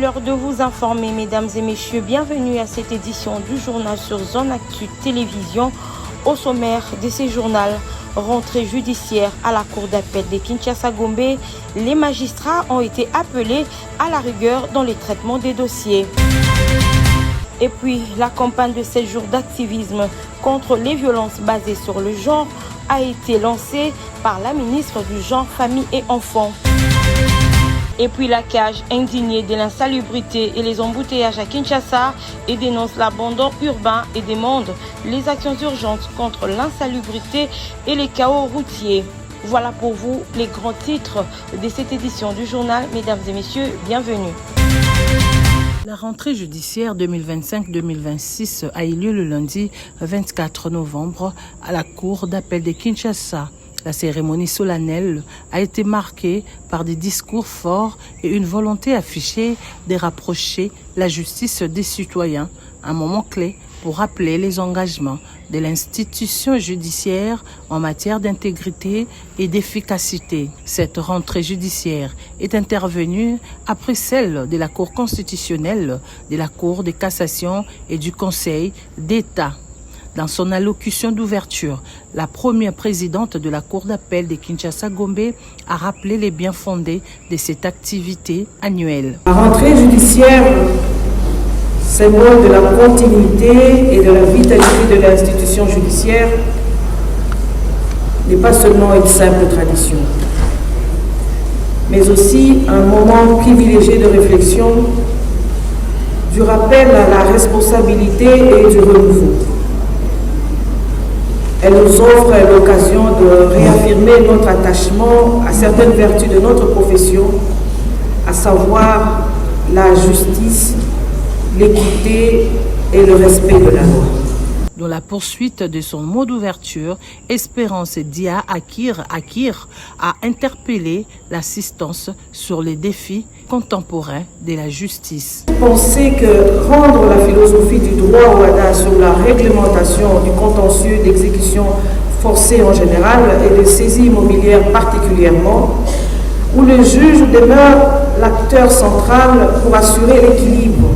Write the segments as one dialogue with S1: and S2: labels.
S1: l'heure de vous informer, mesdames et messieurs. Bienvenue à cette édition du journal sur Zone Actu Télévision. Au sommaire de ces journaux, rentrée judiciaire à la cour d'appel de Kinshasa-Gombe. Les magistrats ont été appelés à la rigueur dans les traitements des dossiers. Et puis, la campagne de 7 jours d'activisme contre les violences basées sur le genre a été lancée par la ministre du Genre, Famille et Enfants. Et puis la CAJ, indignée de l'insalubrité et les embouteillages à Kinshasa, et dénonce l'abandon urbain et demande les actions urgentes contre l'insalubrité et les chaos routiers. Voilà pour vous les grands titres de cette édition du journal. Mesdames et messieurs, bienvenue.
S2: La rentrée judiciaire 2025-2026 a eu lieu le lundi 24 novembre à la cour d'appel de Kinshasa. La cérémonie solennelle a été marquée par des discours forts et une volonté affichée de rapprocher la justice des citoyens, un moment clé pour rappeler les engagements de l'institution judiciaire en matière d'intégrité et d'efficacité. Cette rentrée judiciaire est intervenue après celle de la Cour constitutionnelle, de la Cour de cassation et du Conseil d'État. Dans son allocution d'ouverture, la première présidente de la Cour d'appel de Kinshasa-Gombe a rappelé les biens fondés de cette activité annuelle.
S3: La rentrée judiciaire, symbole de la continuité et de la vitalité de l'institution judiciaire, n'est pas seulement une simple tradition, mais aussi un moment privilégié de réflexion, du rappel à la responsabilité et du renouveau. Elle nous offre l'occasion de réaffirmer notre attachement à certaines vertus de notre profession, à savoir la justice, l'équité et le respect de la loi.
S2: Dans la poursuite de son mot d'ouverture, Espérance Dia Akir a interpellé l'assistance sur les défis contemporains de la justice.
S3: Pensez que rendre la philosophie du droit au WADA sur la réglementation du contentieux d'exécution forcée en général et de saisie immobilière particulièrement, où le juge demeure l'acteur central pour assurer l'équilibre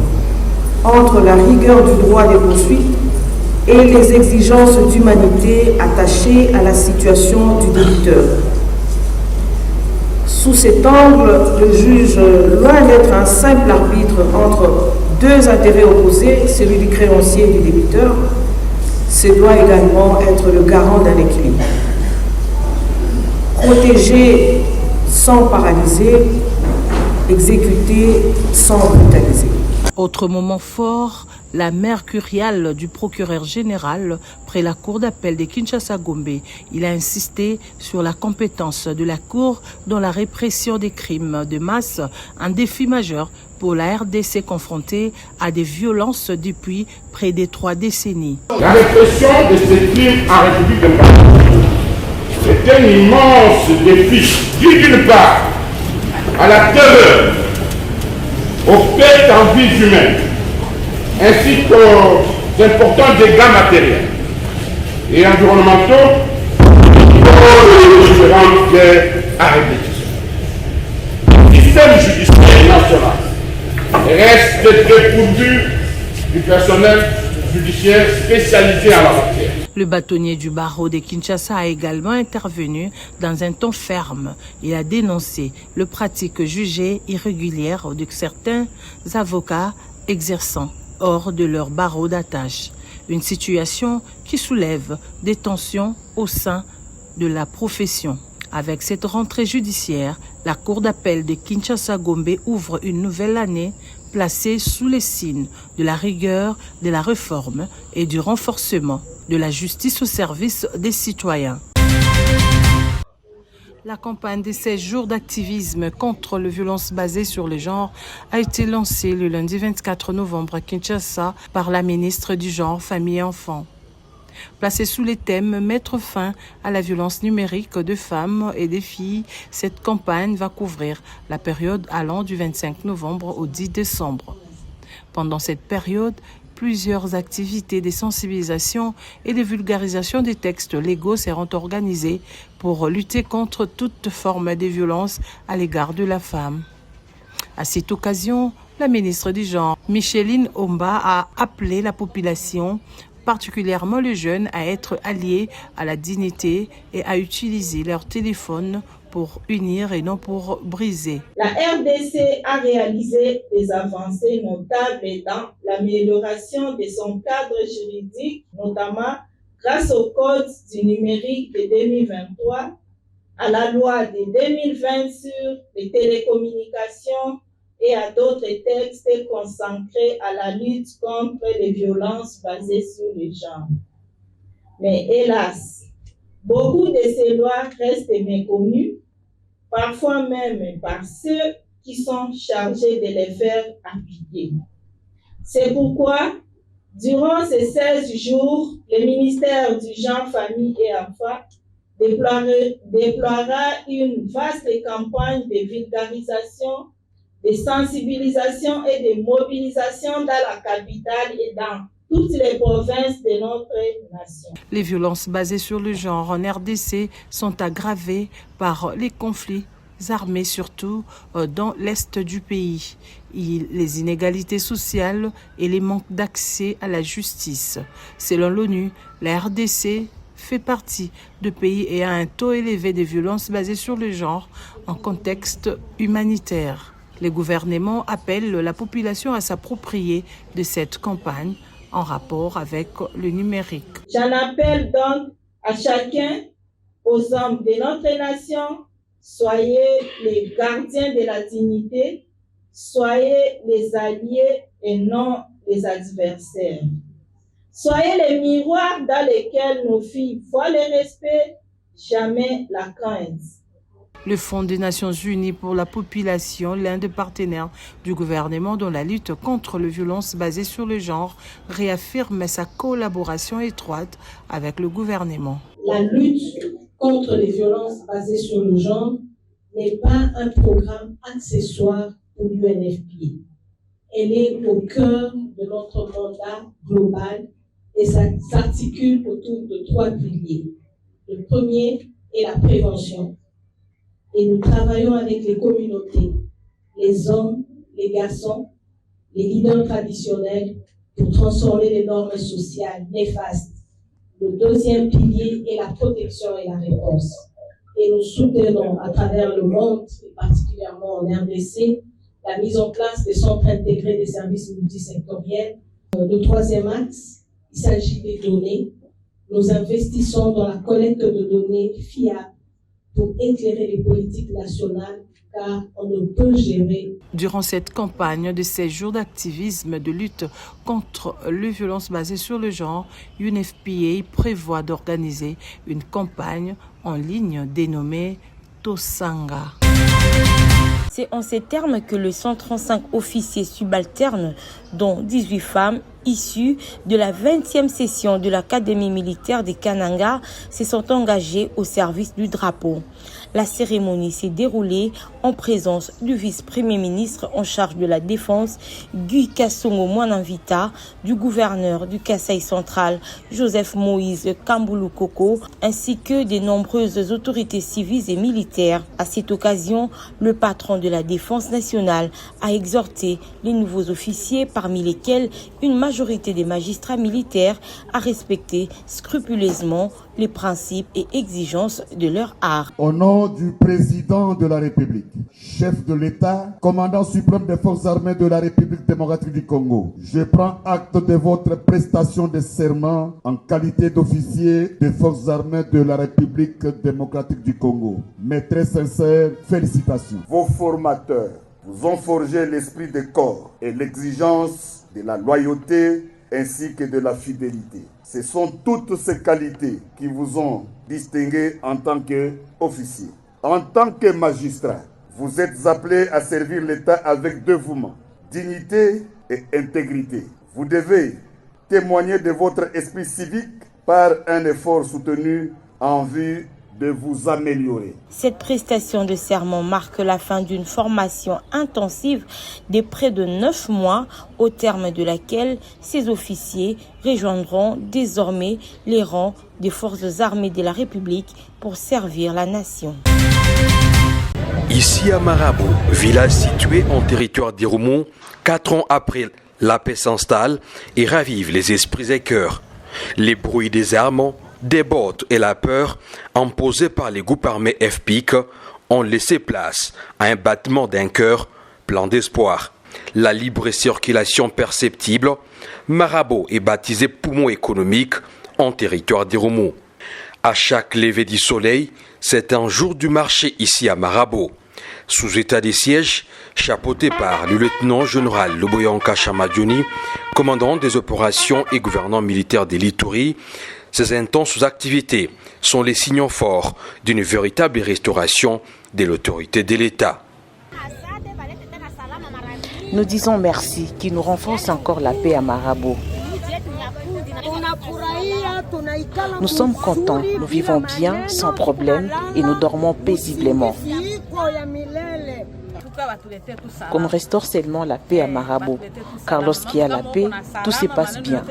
S3: entre la rigueur du droit des poursuites et les exigences d'humanité attachées à la situation du débiteur. Sous cet angle, le juge, loin d'être un simple arbitre entre deux intérêts opposés, celui du créancier et du débiteur, se doit également être le garant d'un équilibre. Protéger sans paralyser, exécuter sans brutaliser.
S2: Autre moment fort, la mère curiale du procureur général près la cour d'appel de Kinshasa-Gombe. Il a insisté sur la compétence de la cour dans la répression des crimes de masse, un défi majeur pour la RDC confrontée à des violences depuis près de 3 décennies.
S4: La répression de ces crimes en République démocratique est un immense défi dû d'une part à la terreur, aux pertes en vies humaines, ainsi qu'aux importants dégâts matériels et environnementaux pour les différentes guerres à répétition. Le système judiciaire national reste dépourvu du personnel judiciaire spécialisé en la matière.
S2: Le bâtonnier du barreau de Kinshasa a également intervenu dans un ton ferme. Il a dénoncé le pratique jugée irrégulière de certains avocats exerçant hors de leur barreau d'attache. Une situation qui soulève des tensions au sein de la profession. Avec cette rentrée judiciaire, la Cour d'appel de Kinshasa-Gombe ouvre une nouvelle année placée sous les signes de la rigueur, de la réforme et du renforcement de la justice au service des citoyens. La campagne des 16 jours d'activisme contre les violences basées sur le genre a été lancée le lundi 24 novembre à Kinshasa par la ministre du Genre, Famille et Enfants. Placée sous les thèmes « Mettre fin à la violence numérique de femmes et des filles », cette campagne va couvrir la période allant du 25 novembre au 10 décembre. Pendant cette période, plusieurs activités de sensibilisation et de vulgarisation des textes légaux seront organisées pour lutter contre toute forme de violence à l'égard de la femme. À cette occasion, La ministre du Genre, Micheline Omba, a appelé la population, particulièrement les jeunes, à être alliés à la dignité et à utiliser leur téléphone pour unir et non pour briser.
S5: La RDC a réalisé des avancées notables dans l'amélioration de son cadre juridique, notamment grâce au Code du numérique de 2023, à la loi de 2020 sur les télécommunications et à d'autres textes consacrés à la lutte contre les violences basées sur le genre. Mais hélas, beaucoup de ces lois restent méconnues, parfois même par ceux qui sont chargés de les faire appliquer. C'est pourquoi, durant ces 16 jours, le ministère du Genre, Famille et Enfants déploiera une vaste campagne de vulgarisation, de sensibilisation et de mobilisation dans la capitale et dans toutes les provinces de notre nation.
S2: Les violences basées sur le genre en RDC sont aggravées par les conflits armés, surtout dans l'est du pays, les inégalités sociales et les manques d'accès à la justice. Selon l'ONU, la RDC fait partie de pays ayant un taux élevé de violences basées sur le genre en contexte humanitaire. Les gouvernements appellent la population à s'approprier de cette campagne en rapport avec le numérique.
S5: J'en appelle donc à chacun, aux hommes de notre nation, soyez les gardiens de la dignité, soyez les alliés et non les adversaires. Soyez les miroirs dans lesquels nos filles voient le respect, jamais la crainte.
S2: Le Fonds des Nations Unies pour la population, l'un des partenaires du gouvernement dans la lutte contre les violences basées sur le genre, réaffirme sa collaboration étroite avec le gouvernement.
S6: La lutte contre les violences basées sur le genre n'est pas un programme accessoire pour l'UNFPA. Elle est au cœur de notre mandat global et ça s'articule autour de 3 piliers. Le premier est la prévention. Et nous travaillons avec les communautés, les hommes, les garçons, les leaders traditionnels pour transformer les normes sociales néfastes. Le deuxième pilier est la protection et la réponse. Et nous soutenons à travers le monde, et particulièrement en RDC, la mise en place des centres intégrés des services multisectoriels. Le troisième axe, il s'agit des données. Nous investissons dans la collecte de données fiables pour éclairer les politiques nationales, car on ne peut gérer.
S2: Durant cette campagne de 16 jours d'activisme de lutte contre les violences basées sur le genre, UNFPA prévoit d'organiser une campagne en ligne dénommée Tosanga.
S1: C'est en ces termes que le 135 officiers subalternes, dont 18 femmes, issus de la 20e session de l'Académie militaire des Kananga, se sont engagés au service du drapeau. La cérémonie s'est déroulée en présence du vice-premier ministre en charge de la défense, Guy Kassongo Mwananvita, du gouverneur du Kasaï central, Joseph Moïse Kamboulou Koko, ainsi que des nombreuses autorités civiles et militaires. À cette occasion, le patron de la défense nationale a exhorté les nouveaux officiers, parmi lesquels une majorité des magistrats militaires, à respecter scrupuleusement les principes et exigences de leur art.
S7: Au nom du président de la République, chef de l'État, commandant suprême des forces armées de la République démocratique du Congo, je prends acte de votre prestation de serment en qualité d'officier des forces armées de la République démocratique du Congo. Mes très sincères félicitations. Vos formateurs vous ont forgé l'esprit de corps et l'exigence de la loyauté ainsi que de la fidélité. Ce sont toutes ces qualités qui vous ont distingué en tant qu'officier. En tant que magistrat, vous êtes appelé à servir l'État avec dévouement, dignité et intégrité. Vous devez témoigner de votre esprit civique par un effort soutenu en vue de vous améliorer.
S1: Cette prestation de serment marque la fin d'une formation intensive de près de 9 mois, au terme de laquelle ces officiers rejoindront désormais les rangs des forces armées de la République pour servir la nation.
S8: Ici à Marabo, village situé en territoire d'Iroumou, 4 ans après, la paix s'installe et ravive les esprits et cœurs. Les bruits des armes, des bottes et la peur, imposés par les groupes armés FPIC, ont laissé place à un battement d'un cœur plein d'espoir. La libre circulation perceptible, Marabo est baptisé poumon économique en territoire d'Iroumou. À chaque lever du soleil, c'est un jour du marché ici à Marabo. Sous état de siège, chapeauté par le lieutenant-général Luboyanka Chamadjouni, commandant des opérations et gouvernant militaire de l'Ituri, ces intenses activités sont les signaux forts d'une véritable restauration de l'autorité de l'État.
S2: Nous disons merci qui nous renforce encore la paix à Marabo. Nous sommes contents, nous vivons bien, sans problème et nous dormons paisiblement. Qu'on restaure seulement la paix à Marabo, car lorsqu'il y a la paix, tout se passe bien.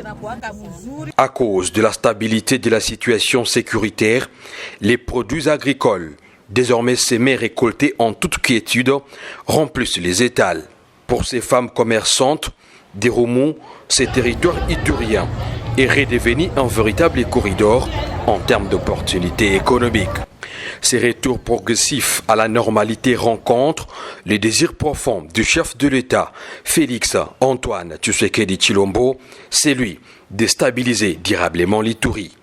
S8: À cause de la stabilité de la situation sécuritaire, les produits agricoles, désormais sémés et récoltés en toute quiétude, remplissent les étals. Pour ces femmes commerçantes, d'Iroumou, ces territoires ituriens est redevenu un véritable corridor en termes d'opportunités économiques. Ces retours progressifs à la normalité rencontrent les désirs profonds du chef de l'État, Félix Antoine Tshisekedi Tshilombo, c'est lui de stabiliser durablement l'Ituri.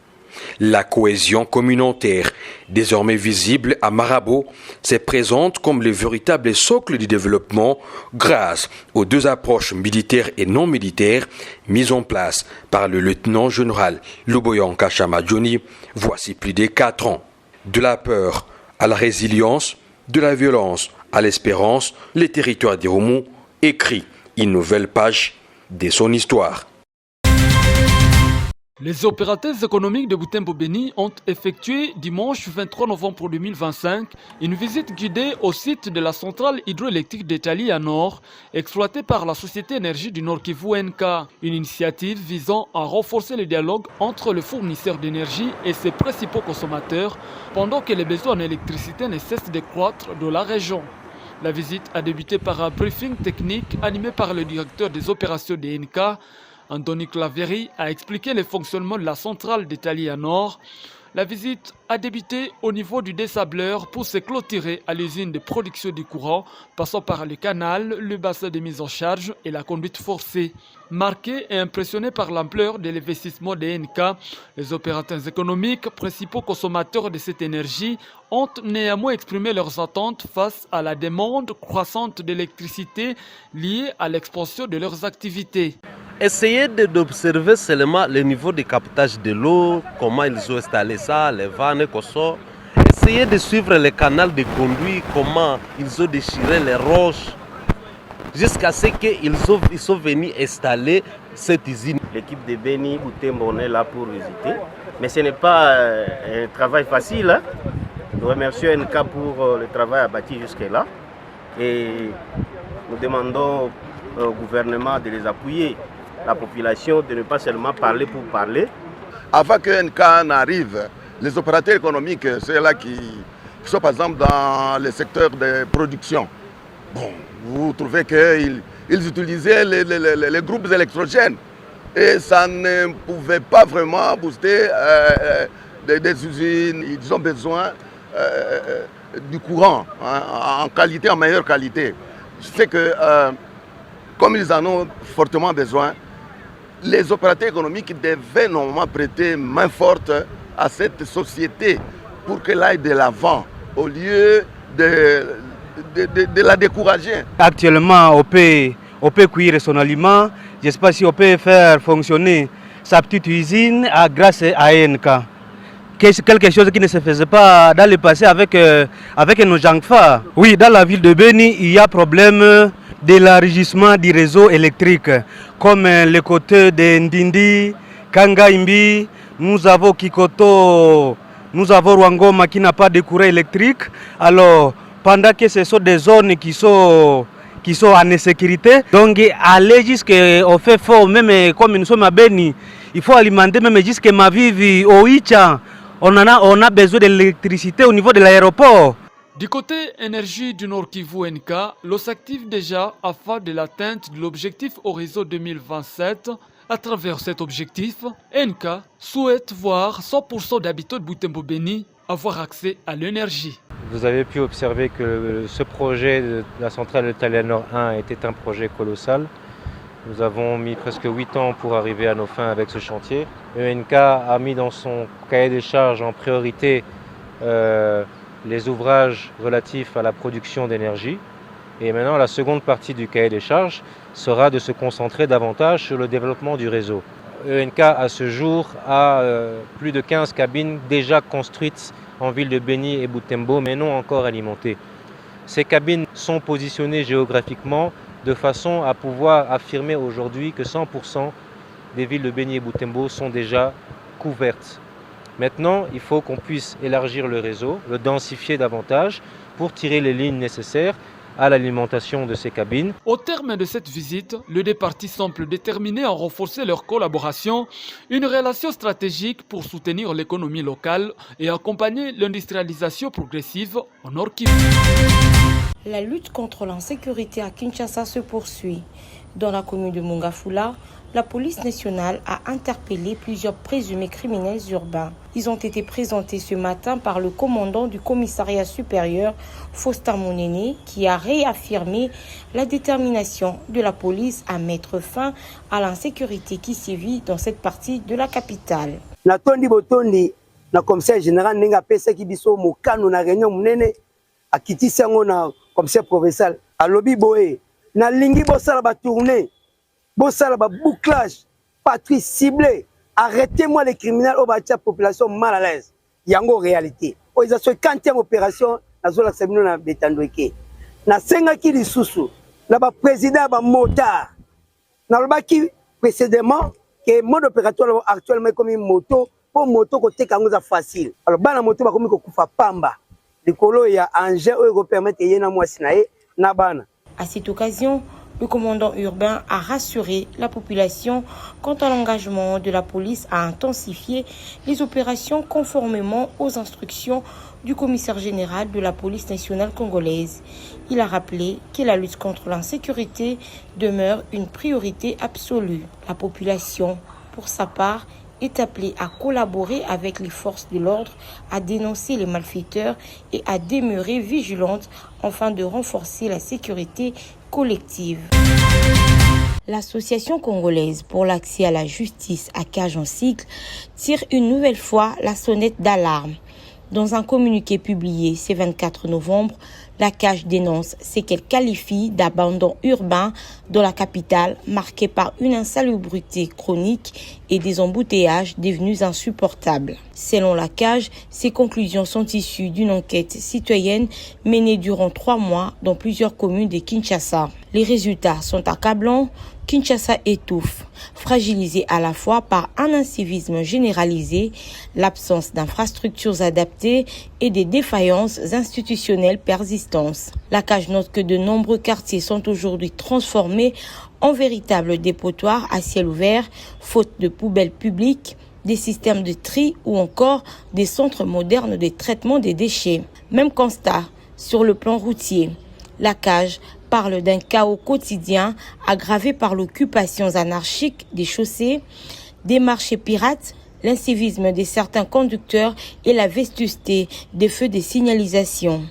S8: La cohésion communautaire, désormais visible à Marabo, se présente comme le véritable socle du développement grâce aux deux approches militaires et non militaires mises en place par le lieutenant-général Luboyanka Chamadjouni voici plus de 4 ans. De la peur à la résilience, de la violence à l'espérance, le territoire d'Iroumou écrit une nouvelle page de son histoire.
S9: Les opérateurs économiques de Butembo-Beni ont effectué dimanche 23 novembre 2025 une visite guidée au site de la centrale hydroélectrique d'Italie à Nord, exploitée par la Société Énergie du Nord Kivu NK, une initiative visant à renforcer le dialogue entre le fournisseur d'énergie et ses principaux consommateurs pendant que les besoins en électricité ne cessent de croître dans la région. La visite a débuté par un briefing technique animé par le directeur des opérations de NK, Anthony Claveri, a expliqué le fonctionnement de la centrale d'Italie à Nord. La visite a débuté au niveau du désableur pour se clôturer à l'usine de production du courant, passant par le canal, le bassin de mise en charge et la conduite forcée. Marqués et impressionnés par l'ampleur de l'investissement des NK, les opérateurs économiques, principaux consommateurs de cette énergie, ont néanmoins exprimé leurs attentes face à la demande croissante d'électricité liée à l'expansion de leurs activités.
S10: Essayez d'observer seulement le niveau de captage de l'eau, comment ils ont installé ça, les vannes, Koso. Essayez de suivre le canal de conduit, comment ils ont déchiré les roches, jusqu'à ce qu'ils sont venus installer cette usine.
S11: L'équipe de Beni Butembo, on est là pour visiter, mais ce n'est pas un travail facile. Hein. Nous remercions NK pour le travail abattu jusque-là et nous demandons au gouvernement de les appuyer. La population de ne pas seulement parler pour parler.
S12: Avant que NK n'arrive, les opérateurs économiques, ceux-là qui sont par exemple dans le secteur de production, bon, vous trouvez qu'ils utilisaient les groupes électrogènes et ça ne pouvait pas vraiment booster des usines. Ils ont besoin du courant en qualité, en meilleure qualité. C'est que comme ils en ont fortement besoin, les opérateurs économiques devaient normalement prêter main forte à cette société pour qu'elle aille de l'avant au lieu de la décourager.
S13: Actuellement, on peut cuire son aliment. Je ne sais pas si on peut faire fonctionner sa petite usine grâce à NK. Quelque chose qui ne se faisait pas dans le passé avec nos Jangfa. Oui, dans la ville de Beni, il y a problème d'élargissement du réseau électrique, comme le côté de Ndindi, Kangaimbi, nous avons Kikoto, nous avons Rwangoma qui n'a pas de courant électrique. Alors, pendant que ce sont des zones qui sont en insécurité, donc aller jusqu'au fait fort, même comme nous sommes à Beni, il faut alimenter même jusqu'à Mavivi, au Icha, on a besoin d'électricité au niveau de l'aéroport.
S9: Du côté énergie du Nord Kivu NK, l'eau s'active déjà afin de l'atteinte de l'objectif Horizon 2027. À travers cet objectif, NK souhaite voir 100% d'habitants de Butembo Beni avoir accès à l'énergie.
S14: Vous avez pu observer que ce projet de la centrale Italia Nord 1 était un projet colossal. Nous avons mis presque 8 ans pour arriver à nos fins avec ce chantier. ENK a mis dans son cahier des charges en priorité les ouvrages relatifs à la production d'énergie. Et maintenant, la seconde partie du cahier des charges sera de se concentrer davantage sur le développement du réseau. ENK, à ce jour, a plus de 15 cabines déjà construites en ville de Beni et Butembo, mais non encore alimentées. Ces cabines sont positionnées géographiquement de façon à pouvoir affirmer aujourd'hui que 100% des villes de Beni et Butembo sont déjà couvertes. Maintenant, il faut qu'on puisse élargir le réseau, le densifier davantage pour tirer les lignes nécessaires à l'alimentation de ces cabines.
S9: Au terme de cette visite, les deux parties semblent déterminées à renforcer leur collaboration, une relation stratégique pour soutenir l'économie locale et accompagner l'industrialisation progressive au Nord Kivu.
S1: La lutte contre l'insécurité à Kinshasa se poursuit. Dans la commune de Mongafula, la police nationale a interpellé plusieurs présumés criminels urbains. Ils ont été présentés ce matin par le commandant du commissariat supérieur, Faustin Monene, qui a réaffirmé la détermination de la police à mettre fin à l'insécurité qui sévit dans cette partie de la capitale.
S15: Na commissaire général nenga pesa ki biso mokano na réunion munene akiti sango na commissaire provincial alobi boye na lingi bosala ba tourner bosala ba bouclage patrouille ciblée, arrêtez-moi les criminels au bâti la population mal à l'aise. Yango réalité. O ils a fait 40e opération na zola sabino na betandweke. Na senga ki lisusu na ba président ba motard. Na lobaki précédemment que mode opératoire actuellement comme une moto pour moto côté kango za facile. Alors bana moto ba komi ko kufa pamba. Likolo ya engin o permettre yena mwasi na ye na bana.
S1: À cette occasion, le commandant urbain a rassuré la population quant à l'engagement de la police à intensifier les opérations conformément aux instructions du commissaire général de la police nationale congolaise. Il a rappelé que la lutte contre l'insécurité demeure une priorité absolue. La population, pour sa part, est appelée à collaborer avec les forces de l'ordre, à dénoncer les malfaiteurs et à demeurer vigilante afin de renforcer la sécurité collective. L'association congolaise pour l'accès à la justice à cage en cycle tire une nouvelle fois la sonnette d'alarme. Dans un communiqué publié ce 24 novembre, la CAGE dénonce ce qu'elle qualifie d'abandon urbain dans la capitale, marqué par une insalubrité chronique et des embouteillages devenus insupportables. Selon la CAGE, ces conclusions sont issues d'une enquête citoyenne menée durant 3 mois dans plusieurs communes de Kinshasa. Les résultats sont accablants. Kinshasa étouffe, fragilisé à la fois par un incivisme généralisé, l'absence d'infrastructures adaptées et des défaillances institutionnelles persistantes. La CAGE note que de nombreux quartiers sont aujourd'hui transformés en véritables dépotoirs à ciel ouvert, faute de poubelles publiques, des systèmes de tri ou encore des centres modernes de traitement des déchets. Même constat sur le plan routier. La CAGE parle d'un chaos quotidien aggravé par l'occupation anarchique des chaussées, des marchés pirates, l'incivisme de certains conducteurs et la vétusté des feux de signalisation.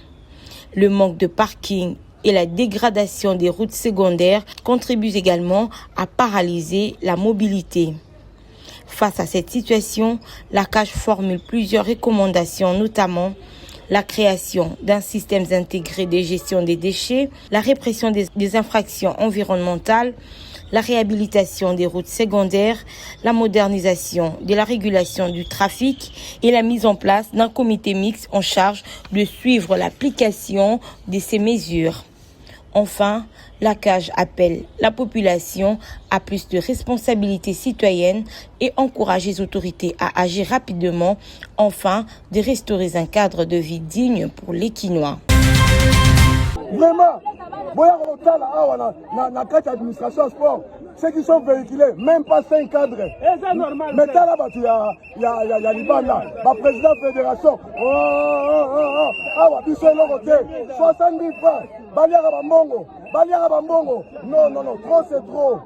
S1: Le manque de parking et la dégradation des routes secondaires contribuent également à paralyser la mobilité. Face à cette situation, la CAGE formule plusieurs recommandations, notamment la création d'un système intégré de gestion des déchets, la répression des infractions environnementales, la réhabilitation des routes secondaires, la modernisation de la régulation du trafic et la mise en place d'un comité mixte en charge de suivre l'application de ces mesures. Enfin, la CAGE appelle la population à plus de responsabilités citoyennes et encourage les autorités à agir rapidement, afin de restaurer un cadre de vie digne pour les Kinois.
S16: Vraiment, boya kotala awa na kati administration sport ceux qui sont véhiculés, même pas 5 cadres. Mais t'as là, il y a Libanda, ma président de la fédération. Ah, 70 francs. Baliara Bambongo. Non, trop c'est trop.